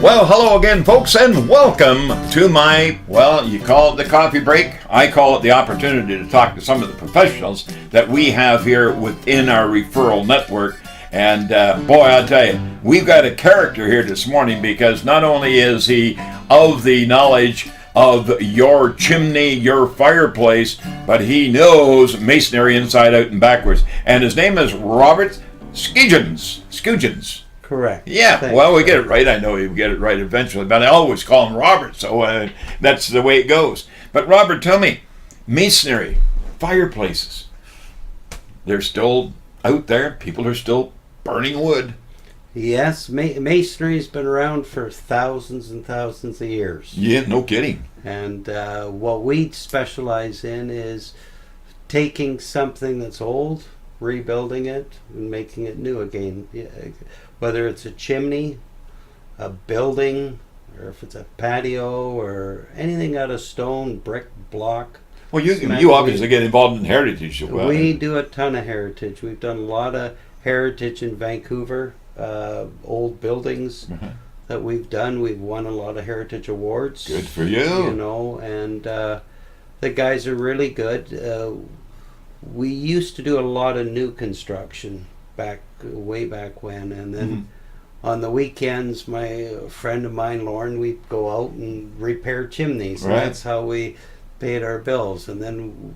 Well, hello again, folks, and welcome to my, well, you call it the coffee break. I call it the opportunity to talk to some of the professionals that we have here within our referral network. And boy, I'll tell you, we've got a character here this morning, because not only is he of the knowledge of your chimney, your fireplace, but he knows masonry inside out and backwards. And his name is Robert Skujins. Correct. Yeah, Thanks. well, we get it right. I know you get it right eventually, but I always call him Robert, so that's the way it goes. But Robert, tell me, masonry, fireplaces, they're still out there. People are still burning wood. Yes, masonry's been around for thousands and thousands of years. Yeah, no kidding. And what we specialize in is taking something that's old, rebuilding it, and making it new again. Whether it's a chimney, a building, or if it's a patio, or anything out of stone, brick, block. Well, you obviously get involved in heritage as well. We do a ton of heritage. We've done a lot of heritage in Vancouver, old buildings that we've done. We've won a lot of heritage awards. Good for you. You know, and the guys are really good. We used to do a lot of new construction way back when, and then on the weekends, my friend of mine, Lauren, we'd go out and repair chimneys. Right. And that's how we paid our bills. And then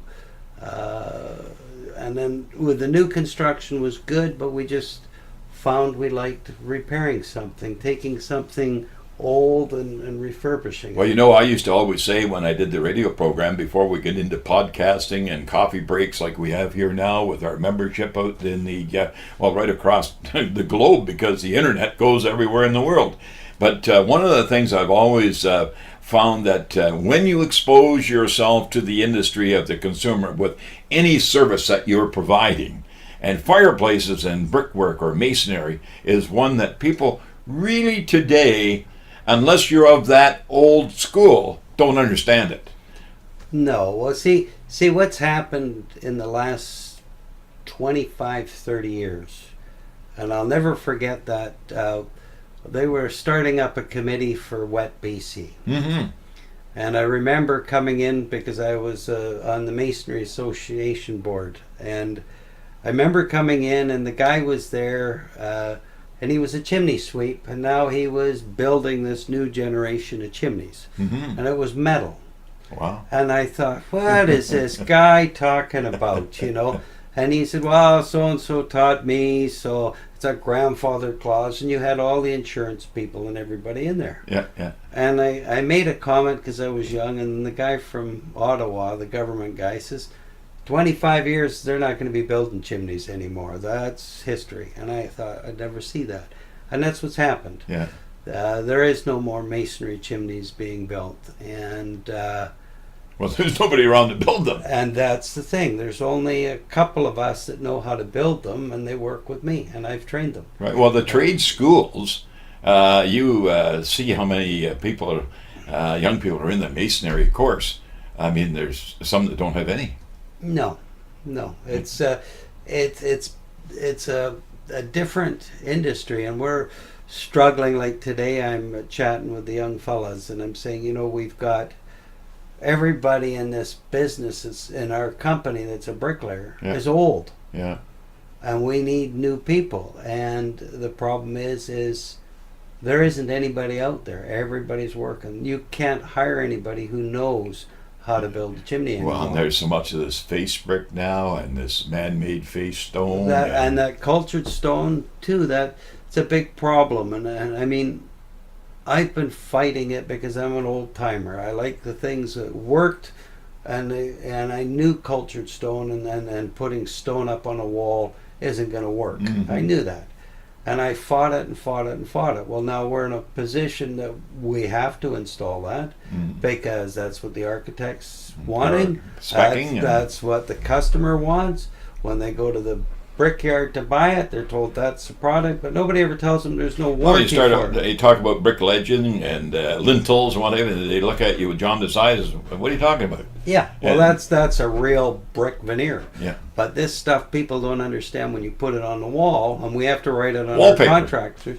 with the new construction was good, but we just found we liked repairing something, taking something old and refurbishing it. Well, you know, I used to always say when I did the radio program, before we get into podcasting and coffee breaks like we have here now with our membership out in the, right across the globe, because the internet goes everywhere in the world. But one of the things I've always found that when you expose yourself to the industry of the consumer with any service that you're providing, and fireplaces and brickwork or masonry is one that people really today, unless you're of that old school, don't understand it. No. Well, see what's happened in the last 25, 30 years. And I'll never forget that they were starting up a committee for Wet BC. Mm-hmm. And I remember coming in because I was on the Masonry Association board. And I remember coming in and the guy was there, and he was a chimney sweep, and now he was building this new generation of chimneys. Mm-hmm. And it was metal. Wow. And I thought, what is this guy talking about, you know? And he said, well, so-and-so taught me, so it's a grandfather clause, and you had all the insurance people and everybody in there. Yeah, yeah. And I made a comment because I was young, and the guy from Ottawa, the government guy, says, 25 years, they're not going to be building chimneys anymore. That's history. And I thought I'd never see that. And that's what's happened. Yeah. There is no more masonry chimneys being built. And well, there's nobody around to build them. And that's the thing. There's only a couple of us that know how to build them, and they work with me, and I've trained them. Right. Well, the trade schools, you see how many people are, young people are in the masonry course. I mean, there's some that don't have any. No. It's a different industry, and we're struggling. Like today, I'm chatting with the young fellas, and I'm saying, you know, we've got everybody in this business in our company that's a bricklayer is old. Yeah. And we need new people. And the problem is there isn't anybody out there. Everybody's working. You can't hire anybody who knows how to build a chimney anymore. Well, and there's so much of this face brick now, and this man-made face stone. And that cultured stone, too, it's a big problem. And I mean, I've been fighting it because I'm an old-timer. I like the things that worked, and I knew cultured stone and putting stone up on a wall isn't going to work. Mm-hmm. I knew that. And I fought it and fought it and fought it. Well, now we're in a position that we have to install that because that's what the architect's wanting. That's what the customer wants. When they go to the brickyard to buy it, they're told that's the product, but nobody ever tells them there's no warranty for it. You talk about brick legend and lintels and whatever, and they look at you with jaundiced eyes. What are you talking about? Yeah, well, that's a real brick veneer. Yeah. But this stuff people don't understand when you put it on the wall, and we have to write it on Wallpaper. our contractors.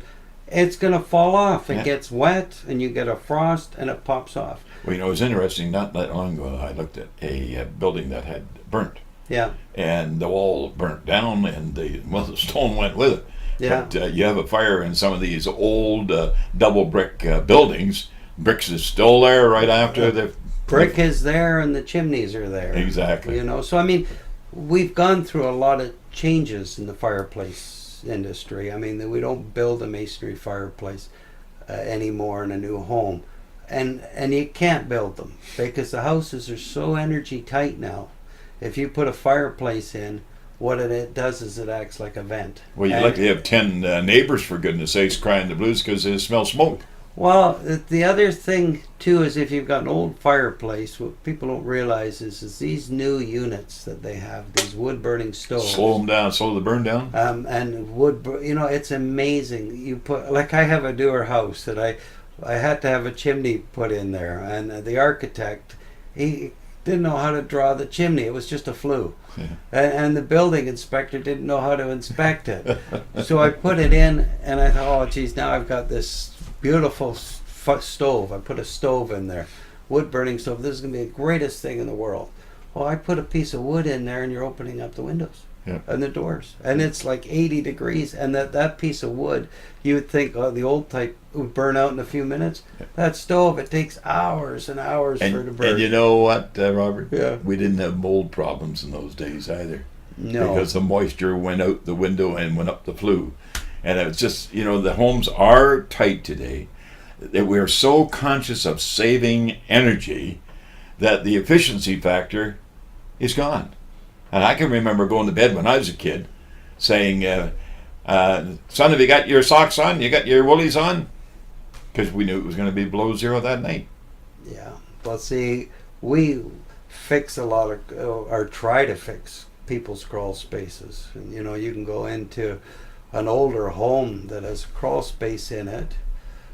it's going to fall off. It Yeah. gets wet, and you get a frost, and it pops off. Well, it was interesting. Not that long ago, I looked at a building that had burnt, Yeah. and the wall burnt down, and the stone went with it. Yeah. But you have a fire in some of these old double brick buildings. Bricks is still there right after the Brick is there, and the chimneys are there. Exactly. You know, so I mean, we've gone through a lot of changes in the fireplace industry. I mean, we don't build a masonry fireplace anymore in a new home, and you can't build them because the houses are so energy tight now. If you put a fireplace in, what it does is it acts like a vent. Well, you'd like to have 10 neighbors, for goodness sakes, crying the blues because they smell smoke. Well, the other thing too is if you've got an old fireplace, what people don't realize is these new units that they have, these wood burning stoves. Slow them down, slow the burn down. And wood, you know, it's amazing. You put, like I have a newer house that I had to have a chimney put in there, and the architect, he didn't know how to draw the chimney. It was just a flue. Yeah. And the building inspector didn't know how to inspect it. So I put it in, and I thought, oh geez, now I've got this beautiful stove. I put a stove in there, wood burning stove. This is going to be the greatest thing in the world. Well, I put a piece of wood in there, and you're opening up the windows and the doors, and it's like 80 degrees. And that piece of wood, you would think, oh, the old type would burn out in a few minutes. That stove, it takes hours and hours for it to burn. And you know what, Robert? Yeah. We didn't have mold problems in those days either. No. Because the moisture went out the window and went up the flue. And it's just, you know, the homes are tight today. That we're so conscious of saving energy that the efficiency factor is gone. And I can remember going to bed when I was a kid saying, son, have you got your socks on? You got your woolies on? Because we knew it was going to be below zero that night. Yeah. Well, see, we fix a lot of, or try to fix people's crawl spaces. And, you know, you can go into an older home that has a crawl space in it.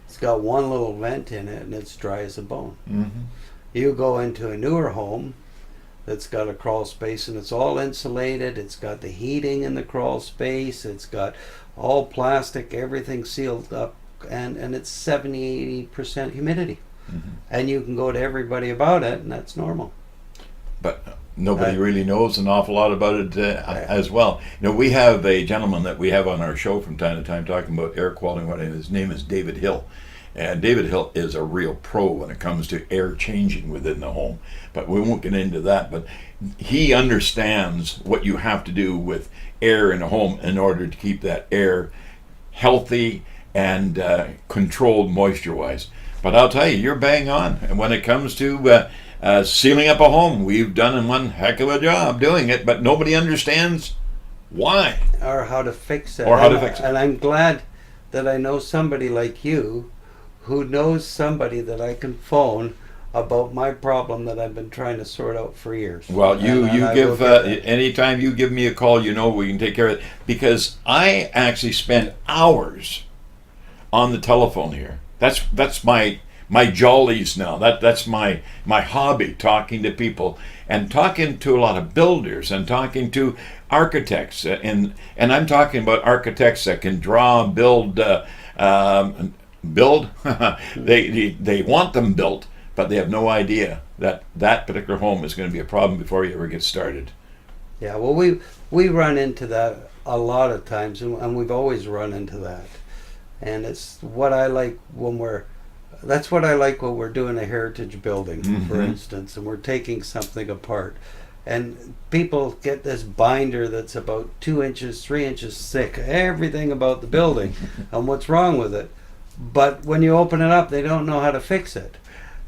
It's got one little vent in it, and it's dry as a bone. Mm-hmm. You go into a newer home that's got a crawl space, and it's all insulated. It's got the heating in the crawl space. It's got all plastic, everything sealed up, and it's 70-80% humidity. Mm-hmm. And you can go to everybody about it, and that's normal. But nobody really knows an awful lot about it as well. You know, we have a gentleman that we have on our show from time to time talking about air quality. His name is David Hill. And David Hill is a real pro when it comes to air changing within the home. But we won't get into that. But he understands what you have to do with air in a home in order to keep that air healthy and controlled moisture-wise. But I'll tell you, you're bang on. And when it comes to sealing up a home, we've done one heck of a job doing it, but nobody understands why. Or how to fix it. And I'm glad that I know somebody like you who knows somebody that I can phone about my problem that I've been trying to sort out for years. Well, you give anytime you give me a call, you know we can take care of it, because I actually spend hours on the telephone here. That's my jollies now. That's my hobby, talking to people and talking to a lot of builders and talking to architects, and I'm talking about architects that can draw, build. They want them built, but they have no idea that particular home is going to be a problem before you ever get started. Yeah, well, we run into that a lot of times, and we've always run into that. And it's what I like when we're doing a heritage building, for instance, and we're taking something apart. And people get this binder that's about 2 inches, 3 inches thick, everything about the building and what's wrong with it. But when you open it up, they don't know how to fix it.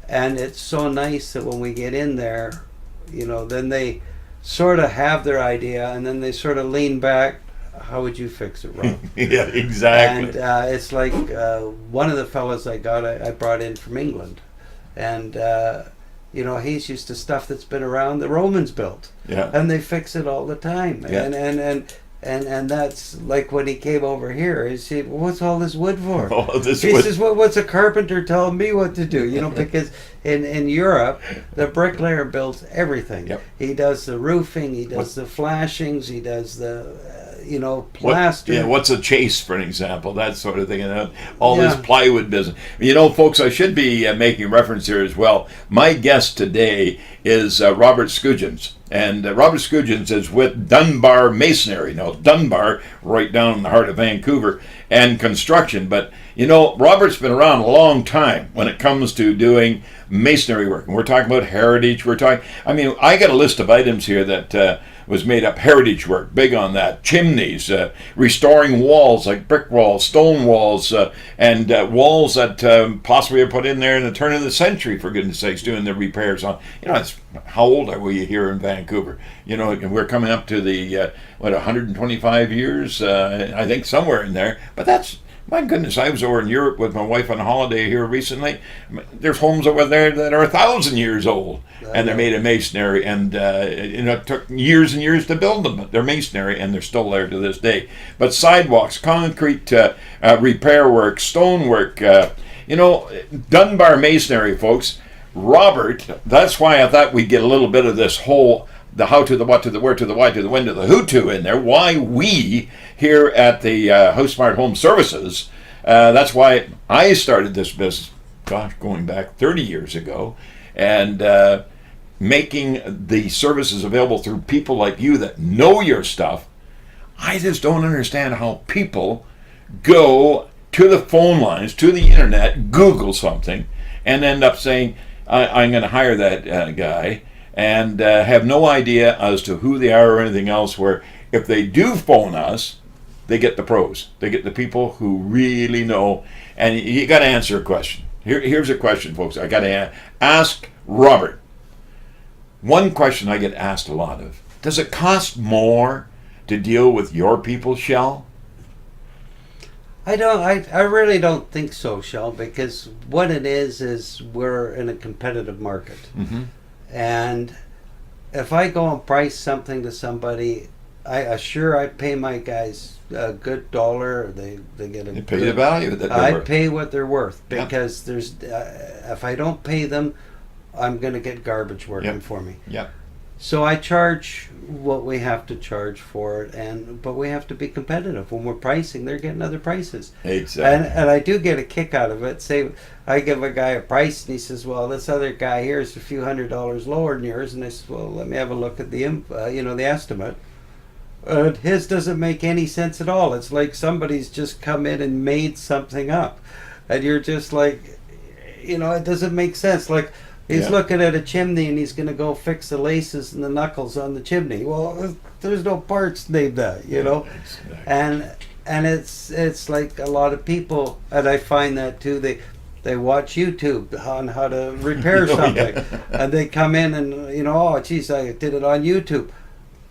And it's so nice that when we get in there, you know, then they sort of have their idea, and then they sort of lean back. How would you fix it, Rob? Yeah, exactly. And it's like one of the fellas I brought in from England. And, you know, he's used to stuff that's been around the Romans built. Yeah. And they fix it all the time. Yeah. And that's like when he came over here, he said, well, what's all this wood for? He says, what's a carpenter telling me what to do? You know, because in Europe, the bricklayer builds everything. Yep. He does the roofing, he does the flashings, he does the, plaster. What's a chase, for an example? That sort of thing. And all this plywood business. Folks, I should be making reference here as well. My guest today is Robert Skujins. And Robert Skujins is with Dunbar Masonry. Now, Dunbar, right down in the heart of Vancouver, and construction. But, Robert's been around a long time when it comes to doing masonry work. And we're talking about heritage. I got a list of items here that was made up. Heritage work, big on that. Chimneys, restoring walls like brick walls, stone walls, and walls that possibly are put in there in the turn of the century, for goodness sakes, doing the repairs on. How old are we here in Vancouver? And we're coming up to the, 125 years, I think, somewhere in there. But that's, my goodness, I was over in Europe with my wife on holiday here recently. There's homes over there that are 1,000 years old, and they're made of masonry, and it took years and years to build them, but they're masonry, and they're still there to this day. But sidewalks, concrete repair work, stone work, Dunbar Masonry, folks. Robert, that's why I thought we'd get a little bit of this whole the how to the what to the where to the why to the when to the who to in there. Why we here at the House Smart Home Services, that's why I started this business, going back 30 years ago, and making the services available through people like you that know your stuff. I just don't understand how people go to the phone lines, to the internet, Google something, and end up saying, I'm going to hire that guy, and have no idea as to who they are or anything else, where if they do phone us, they get the pros. They get the people who really know. And you got to answer a question. Here's a question, folks. I got to ask Robert. One question I get asked a lot of: does it cost more to deal with your people, Shell? I really don't think so, Shell, because what it is we're in a competitive market. Mm-hmm. And if I go and price something to somebody, I pay my guys a good dollar. They get a. They pay the value that they're worth. I pay what they're worth, because there's if I don't pay them, I'm going to get garbage working for me. Yeah. So I charge what we have to charge for it, but we have to be competitive. When we're pricing, they're getting other prices. Exactly. And I do get a kick out of it. Say I give a guy a price, and he says, "Well, this other guy here is a few $100s lower than yours," and I said, "Well, let me have a look at the the estimate." His doesn't make any sense at all. It's like somebody's just come in and made something up, and you're just like, it doesn't make sense. Like. He's looking at a chimney, and he's going to go fix the laces and the knuckles on the chimney. Well, there's no parts named that, Exactly. And it's like a lot of people, and I find that too. They watch YouTube on how to repair something, and they come in and oh geez, I did it on YouTube.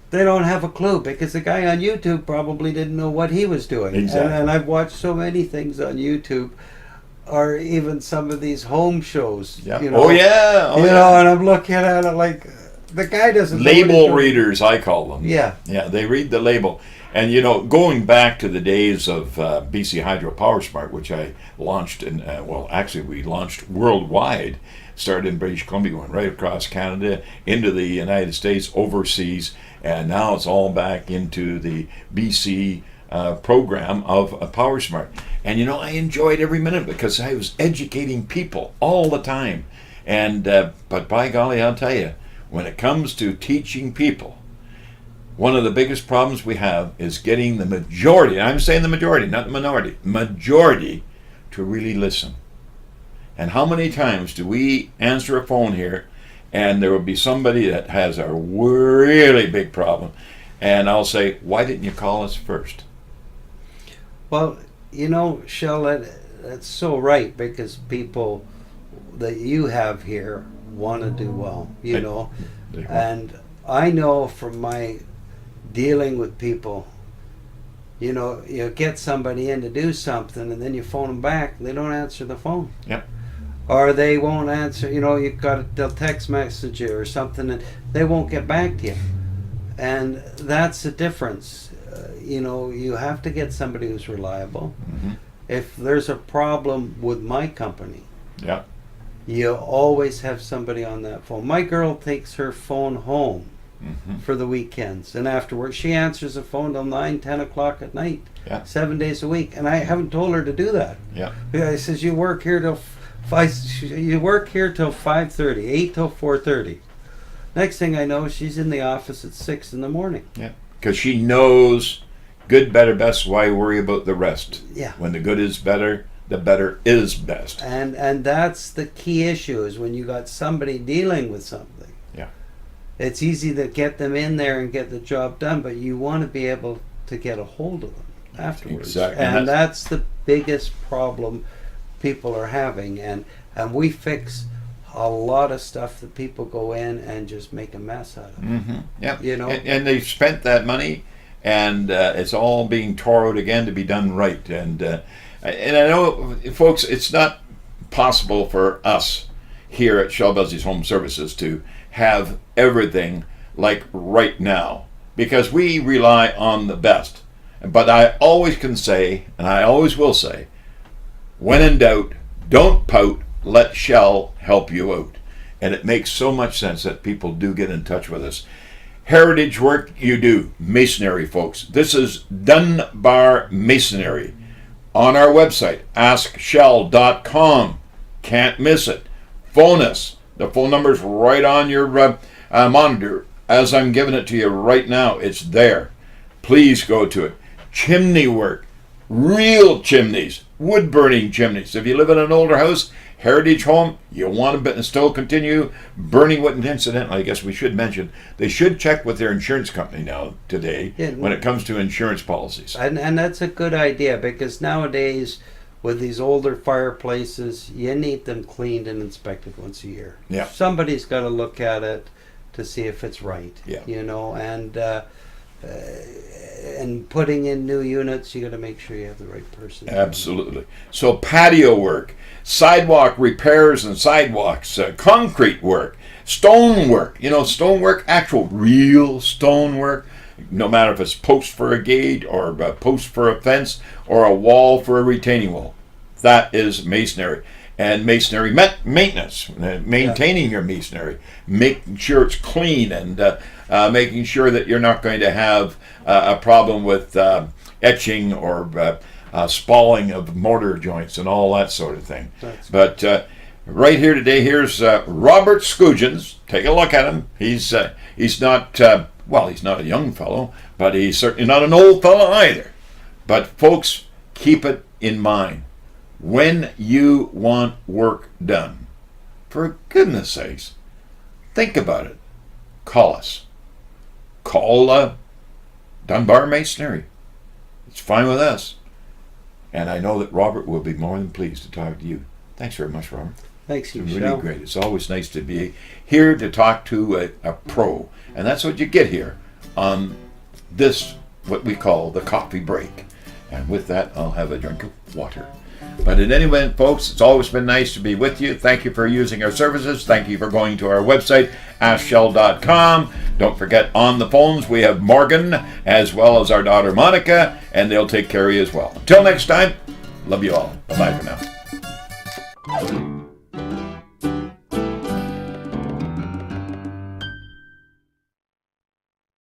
They don't have a clue, because the guy on YouTube probably didn't know what he was doing. Exactly. And I've watched so many things on YouTube. Or even some of these home shows. Yeah. And I'm looking at it like the guy doesn't. Label readers, I call them. Yeah. Yeah, they read the label. And going back to the days of BC Hydro Power Smart, which I launched we launched worldwide. Started in British Columbia, went right across Canada, into the United States, overseas, and now it's all back into the BC program of Power Smart. And I enjoyed every minute, because I was educating people all the time. And but by golly, I'll tell you, when it comes to teaching people, one of the biggest problems we have is getting the majority, and I'm saying the majority, not the minority, majority, to really listen. And how many times do we answer a phone here, and there will be somebody that has a really big problem, and I'll say, why didn't you call us first? Well, Shell, that's so right, because people that you have here want to do well, and I know from my dealing with people, you get somebody in to do something, and then you phone them back, and they don't answer the phone. Yep. Or they won't answer, they'll text message you or something, and they won't get back to you. And that's the difference. You have to get somebody who's reliable. Mm-hmm. If there's a problem with my company, you always have somebody on that phone. My girl takes her phone home for the weekends. And afterwards, she answers the phone till 9, 10 o'clock at night, 7 days a week. And I haven't told her to do that. Yeah. I says, you work here till 5:30, 8 till 4:30. Next thing I know, she's in the office at 6 in the morning. Yeah. Because she knows good, better, best. Why worry about the rest? Yeah. When the good is better, the better is best. And that's the key issue, is when you got somebody dealing with something. Yeah. It's easy to get them in there and get the job done, but you want to be able to get a hold of them afterwards. Exactly. And that's the biggest problem people are having. And we fix a lot of stuff that people go in and just make a mess out of. Yeah. You know, and they've spent that money, and it's all being tore out again to be done right. And I know, folks, it's not possible for us here at Shell Busey's Home Services to have everything like right now, because we rely on the best. But I always can say, and I always will say, when in doubt, don't pout, let Shell help you out. And it makes so much sense that people do get in touch with us. Heritage work you do, masonry, folks. This is Dunbar Masonry. On our website, askshell.com. Can't miss it. Phone us. The phone number's right on your monitor. As I'm giving it to you right now, it's there. Please go to it. Chimney work. Real chimneys. Wood-burning chimneys. If you live in an older house, heritage home, you want to still continue burning wood. And incidentally, I guess we should mention, they should check with their insurance company now today when it comes to insurance policies. And that's a good idea, because nowadays, with these older fireplaces, you need them cleaned and inspected once a year. Yeah. Somebody's got to look at it to see if it's right. Yeah. You know, and putting in new units, you got to make sure you have the right person. Absolutely. So patio work, sidewalk repairs and sidewalks, concrete work, stone work. You know, stone work, actual real stone work. No matter if it's post for a gate or a post for a fence or a wall for a retaining wall. That is masonry. And masonry maintenance, maintaining your masonry, making sure it's clean, and making sure that you're not going to have a problem with etching or spalling of mortar joints and all that sort of thing. But right here today, here's Robert Skujins. Take a look at him. He's not, he's not a young fellow, but he's certainly not an old fellow either. But folks, keep it in mind. When you want work done, for goodness sakes, think about it. Call us. Call Dunbar Masonry. It's fine with us. And I know that Robert will be more than pleased to talk to you. Thanks very much, Robert. Thanks, It's really great. It's always nice to be here to talk to a pro. And that's what you get here on this, what we call the coffee break. And with that, I'll have a drink of water. But in any event, folks, it's always been nice to be with you. Thank you for using our services. Thank you for going to our website, askshell.com. Don't forget, on the phones, we have Morgan as well as our daughter Monica, and they'll take care of you as well. Until next time, love you all. Bye-bye for now.